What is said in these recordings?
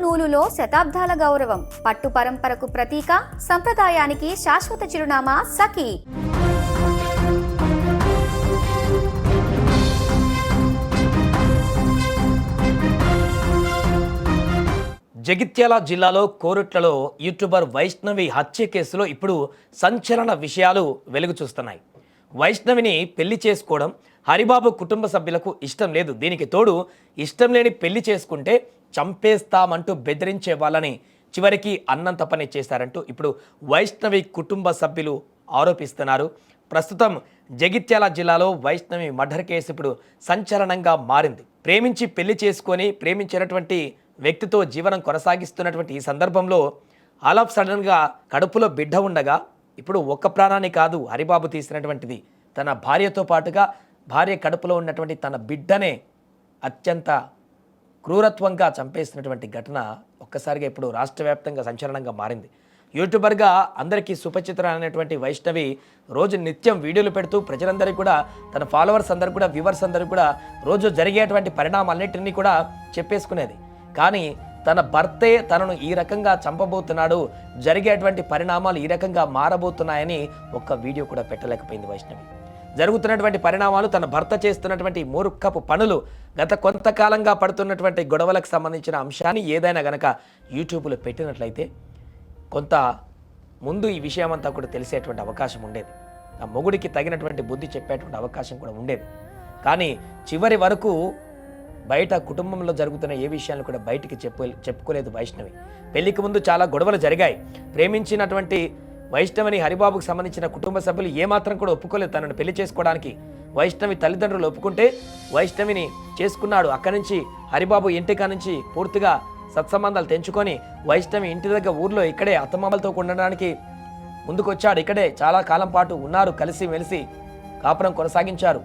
నూలులో శతాబ్దాల గౌరవం, పట్టు పరంపరకు ప్రతీక, సంప్రదాయానికి శాశ్వత చిరునామా సఖీ. జగిత్యాల జిల్లాలో కోరుట్లలో యూట్యూబర్ వైష్ణవి హత్య కేసులో ఇప్పుడు సంచలన విషయాలు వెలుగు చూస్తున్నాయి. వైష్ణవిని పెళ్లి చేసుకోవడం హరిబాబు కుటుంబ సభ్యులకు ఇష్టం లేదు. దీనికి తోడు ఇష్టం లేని పెళ్లి చేసుకుంటే చంపేస్తామంటూ బెదిరించే వాళ్ళని చివరికి అన్నంత పని చేశారంటూ ఇప్పుడు వైష్ణవి కుటుంబ సభ్యులు ఆరోపిస్తున్నారు. ప్రస్తుతం జగిత్యాల జిల్లాలో వైష్ణవి మర్డర్ కేసు ఇప్పుడు సంచలనంగా మారింది. ప్రేమించి పెళ్లి చేసుకొని ప్రేమించినటువంటి వ్యక్తితో జీవనం కొనసాగిస్తున్నటువంటి ఈ సందర్భంలో ఆల్ ఆఫ్ సడన్గా కడుపులో బిడ్డ ఉండగా ఇప్పుడు ఒక్క ప్రాణాన్ని కాదు హరిబాబు తీసినటువంటిది, తన భార్యతో పాటుగా భార్య కడుపులో ఉన్నటువంటి తన బిడ్డనే అత్యంత క్రూరత్వంగా చంపేసినటువంటి ఘటన ఒక్కసారిగా ఇప్పుడు రాష్ట్ర వ్యాప్తంగా సంచలనంగా మారింది. యూట్యూబర్గా అందరికీ సుపరిచితులైనటువంటి వైష్ణవి రోజు నిత్యం వీడియోలు పెడుతూ ప్రజలందరికీ కూడా, తన ఫాలోవర్స్ అందరూ కూడా, వ్యూవర్స్ అందరూ కూడా రోజు జరిగేటువంటి పరిణామాలన్నింటినీ కూడా చెప్పేసుకునేది. కానీ తన భర్తే తనను ఈ రకంగా చంపబోతున్నాడు, జరిగేటువంటి పరిణామాలు ఈ రకంగా మారబోతున్నాయని ఒక్క వీడియో కూడా పెట్టలేకపోయింది వైష్ణవి. జరుగుతున్నటువంటి పరిణామాలు, తన భర్త చేస్తున్నటువంటి మూర్ఖపు పనులు, గత కొంతకాలంగా పడుతున్నటువంటి గొడవలకు సంబంధించిన అంశాన్ని ఏదైనా గనక యూట్యూబ్లో పెట్టినట్లయితే కొంత ముందు ఈ విషయం అంతా కూడా తెలిసేటువంటి అవకాశం ఉండేది. ఆ మొగుడికి తగినటువంటి బుద్ధి చెప్పేటువంటి అవకాశం కూడా ఉండేది. కానీ చివరి వరకు బయట కుటుంబంలో జరుగుతున్న ఏ విషయాలను కూడా బయటికి చెప్పుకోలేదు వైష్ణవి. పెళ్లికి ముందు చాలా గొడవలు జరిగాయి. ప్రేమించినటువంటి వైష్ణవిని హరిబాబుకు సంబంధించిన కుటుంబ సభ్యులు ఏమాత్రం కూడా ఒప్పుకోలేదు తనను పెళ్లి చేసుకోవడానికి. వైష్ణవి తల్లిదండ్రులు ఒప్పుకుంటే వైష్ణవిని చేసుకున్నాడు. అక్కడి నుంచి హరిబాబు ఇంటికా నుంచి పూర్తిగా సత్సంబంధాలు తెంచుకొని వైష్ణవి ఇంటి దగ్గర ఊర్లో ఇక్కడే అత్తమామలతో ఉండడానికి ముందుకు వచ్చాడు. ఇక్కడే చాలా కాలం పాటు ఉన్నారు, కలిసి మెలిసి కాపురం కొనసాగించారు.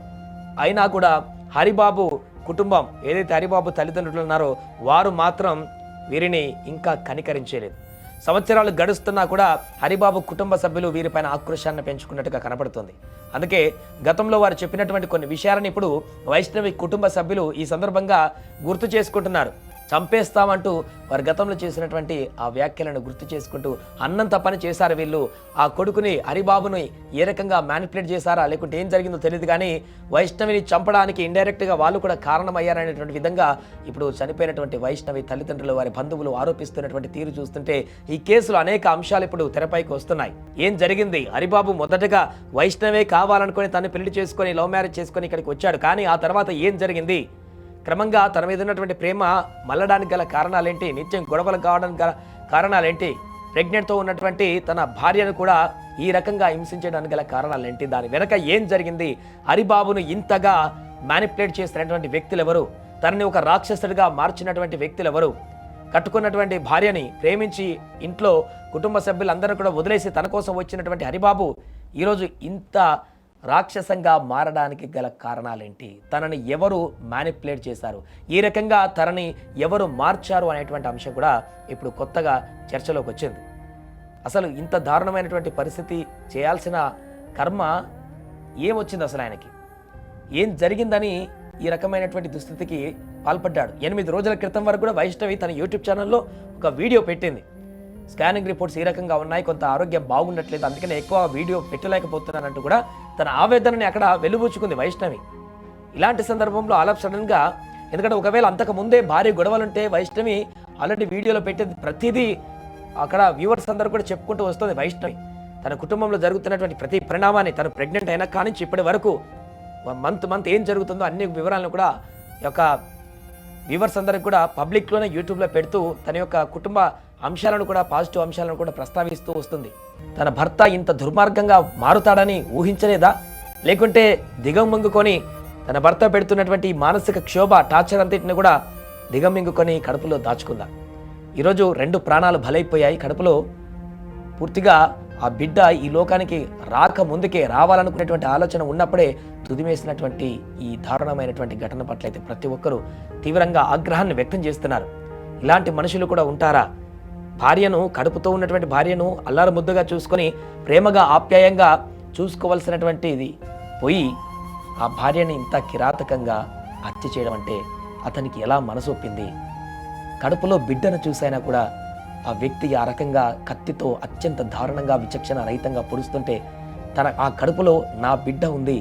అయినా కూడా హరిబాబు కుటుంబం, ఏదైతే హరిబాబు తల్లిదండ్రులు ఉన్నారో వారు మాత్రం వీరిని ఇంకా కనికరించలేదు. సంవత్సరాలు గడుస్తున్నా కూడా హరిబాబు కుటుంబ సభ్యులు వీరిపైన ఆక్రోశాన్ని పెంచుకున్నట్టుగా కనపడుతుంది. అందుకే గతంలో వారు చెప్పినటువంటి కొన్ని విషయాలను ఇప్పుడు వైష్ణవి కుటుంబ సభ్యులు ఈ సందర్భంగా గుర్తు చేసుకుంటున్నారు. చంపేస్తామంటూ వారు గతంలో చేసినటువంటి ఆ వ్యాఖ్యలను గుర్తు చేసుకుంటూ అన్నంత పని చేశారు వీళ్ళు. ఆ కొడుకుని హరిబాబుని ఏ రకంగా మ్యానిపులేట్ చేశారా లేకుంటే ఏం జరిగిందో తెలియదు, కానీ వైష్ణవిని చంపడానికి ఇండైరెక్ట్గా వాళ్ళు కూడా కారణమయ్యారనేటువంటి విధంగా ఇప్పుడు చనిపోయినటువంటి వైష్ణవి తల్లిదండ్రులు, వారి బంధువులు ఆరోపిస్తున్నటువంటి తీరు చూస్తుంటే ఈ కేసులో అనేక అంశాలు ఇప్పుడు తెరపైకి వస్తున్నాయి. ఏం జరిగింది? హరిబాబు మొదటగా వైష్ణవే కావాలనుకుని తను పెళ్లి చేసుకొని లవ్ మ్యారేజ్ చేసుకొని ఇక్కడికి వచ్చాడు. కానీ ఆ తర్వాత ఏం జరిగింది? క్రమంగా తన మీద ఉన్నటువంటి ప్రేమ మల్లడానికి గల కారణాలేంటి? నిత్యం గొడవలు కావడానికి గల కారణాలేంటి? ప్రెగ్నెంట్తో ఉన్నటువంటి తన భార్యను కూడా ఈ రకంగా హింసించడానికి గల కారణాలేంటి? దాని వెనక ఏం జరిగింది? హరిబాబును ఇంతగా మ్యానిపులేట్ చేసినటువంటి వ్యక్తులు ఎవరు? తనని ఒక రాక్షసుడిగా మార్చినటువంటి వ్యక్తులు ఎవరు? కట్టుకున్నటువంటి భార్యని ప్రేమించి ఇంట్లో కుటుంబ సభ్యులందరూ కూడా వదిలేసి తన కోసం వచ్చినటువంటి హరిబాబు ఈరోజు ఇంత రాక్షసంగా మారడానికి గల కారణాలేంటి? తనని ఎవరు మ్యానిపులేట్ చేశారు? ఈ రకంగా తనని ఎవరు మార్చారు అనేటువంటి అంశం కూడా ఇప్పుడు కొత్తగా చర్చలోకి వచ్చింది. అసలు ఇంత దారుణమైనటువంటి పరిస్థితి చేయాల్సిన కర్మ ఏమొచ్చింది? అసలు ఆయనకి ఏం జరిగిందని ఈ రకమైనటువంటి దుస్థితికి పాల్పడ్డాడు? 8 రోజుల క్రితం వరకు కూడా వైష్ణవి తన యూట్యూబ్ ఛానల్లో ఒక వీడియో పెట్టింది. స్కానింగ్ రిపోర్ట్స్ ఈ రకంగా ఉన్నాయి, కొంత ఆరోగ్యం బాగుండట్లేదు, అందుకనే ఎక్కువ వీడియో పెట్టలేకపోతున్నానంటూ కూడా తన ఆవేదనని అక్కడ వెలుబుచ్చుకుంది వైష్ణవి. ఇలాంటి సందర్భంలో ఆల్ ఆఫ్ సడన్గా, ఎందుకంటే ఒకవేళ అంతకు ముందే భారీ గొడవలుంటే వైష్ణవి ఆల్రెడీ వీడియోలో పెట్టేది ప్రతిదీ అక్కడ వ్యూవర్స్ అందరూ కూడా చెప్పుకుంటూ వస్తుంది. వైష్ణవి తన కుటుంబంలో జరుగుతున్నటువంటి ప్రతి పరిణామాన్ని, తను ప్రెగ్నెంట్ అయినా కానీ ఇప్పటి వరకు మంత్ ఏం జరుగుతుందో అన్ని వివరాలను కూడా యొక్క వ్యూవర్స్ అందరికి కూడా పబ్లిక్లోనే యూట్యూబ్లో పెడుతూ తన యొక్క కుటుంబ అంశాలను కూడా, పాజిటివ్ అంశాలను కూడా ప్రస్తావిస్తూ వస్తుంది. తన భర్త ఇంత దుర్మార్గంగా మారుతాడని ఊహించలేదా? లేకుంటే దిగమింగుకొని తన భర్త పెడుతున్నటువంటి మానసిక క్షోభ, టార్చర్ అంతటిని కూడా దిగమింగుకొని కడుపులో దాచుకుందా? ఈరోజు 2 ప్రాణాలు బలైపోయాయి. కడుపులో పూర్తిగా ఆ బిడ్డ ఈ లోకానికి రాక ముందుకే, రావాలనుకునేటువంటి ఆలోచన ఉన్నప్పుడే తుదిమేసినటువంటి ఈ దారుణమైనటువంటి ఘటన పట్ల అయితే ప్రతి ఒక్కరూ తీవ్రంగా ఆగ్రహాన్ని వ్యక్తం చేస్తున్నారు. ఇలాంటి మనుషులు కూడా ఉంటారా? భార్యను, కడుపుతో ఉన్నటువంటి భార్యను అల్లారు ముద్దుగా చూసుకొని ప్రేమగా ఆప్యాయంగా చూసుకోవాల్సినటువంటిది పోయి ఆ భార్యని ఇంత కిరాతకంగా హత్య చేయడం అంటే అతనికి ఎలా మనసు ఒప్పింది? కడుపులో బిడ్డను చూసైనా కూడా ఆ వ్యక్తి ఆ రకంగా కత్తితో అత్యంత దారుణంగా విచక్షణ రహితంగా పొడుస్తుంటే ఆ కడుపులో నా బిడ్డ ఉంది,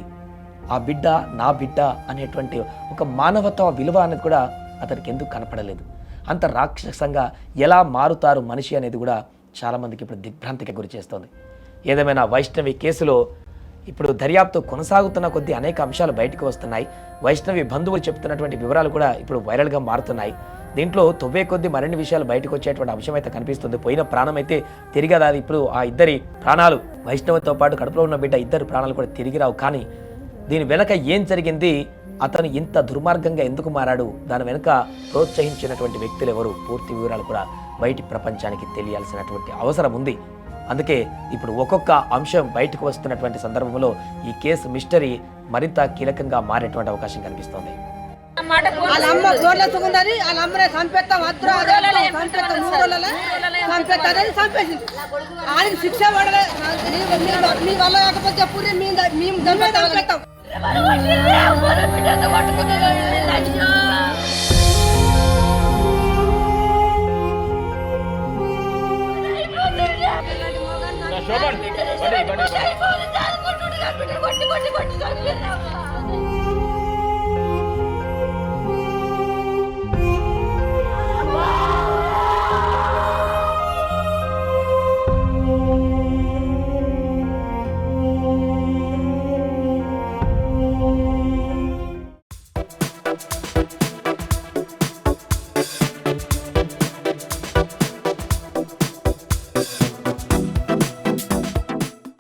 ఆ బిడ్డ నా బిడ్డ అనేటువంటి ఒక మానవత్వ విలువ అనేది కూడా అతనికి ఎందుకు కనపడలేదు? అంత రాక్షసంగా ఎలా మారుతారు మనిషి అనేది కూడా చాలామందికి ఇప్పుడు దిగ్భ్రాంతికి గురి చేస్తోంది. ఏదేమైనా వైష్ణవి కేసులో ఇప్పుడు దర్యాప్తు కొనసాగుతున్న కొద్దీ అనేక అంశాలు బయటకు వస్తున్నాయి. వైష్ణవి బంధువులు చెప్తున్నటువంటి వివరాలు కూడా ఇప్పుడు వైరల్గా మారుతున్నాయి. దీంట్లో తొవ్వే కొద్దీ మరిన్ని విషయాలు బయటకు వచ్చేటువంటి అంశం అయితే కనిపిస్తుంది. పోయిన ప్రాణం అయితే తిరిగి రాదు. ఇప్పుడు ఆ ఇద్దరి ప్రాణాలు, వైష్ణవితో పాటు కడుపులో ఉన్న బిడ్డ ఇద్దరు ప్రాణాలు కూడా తిరిగి రావు. కానీ దీని వెనక ఏం జరిగింది, అతను ఇంత దుర్మార్గంగా ఎందుకు మారాడు, దాని వెనుక ప్రోత్సహించినటువంటి వ్యక్తులు ఎవరు, పూర్తి వివరాలు కూడా బయటి ప్రపంచానికి తెలియాల్సినటువంటి అవసరం ఉంది. అందుకే ఇప్పుడు ఒక్కొక్క అంశం బయటకు వస్తున్నటువంటి సందర్భంలో ఈ కేసు మిస్టరీ మరింత కీలకంగా మారేటువంటి అవకాశం కనిపిస్తోంది. వాళ్ళ అమ్మ గోర్ల సుగున్నది, వాళ్ళ అమ్మనే చంపేస్తాం, చంపేసింది. ఆయనకి శిక్ష పడలే. మీ వల్ల కాకపోతే చెప్పుర్రి, మేము చంపేస్తాం.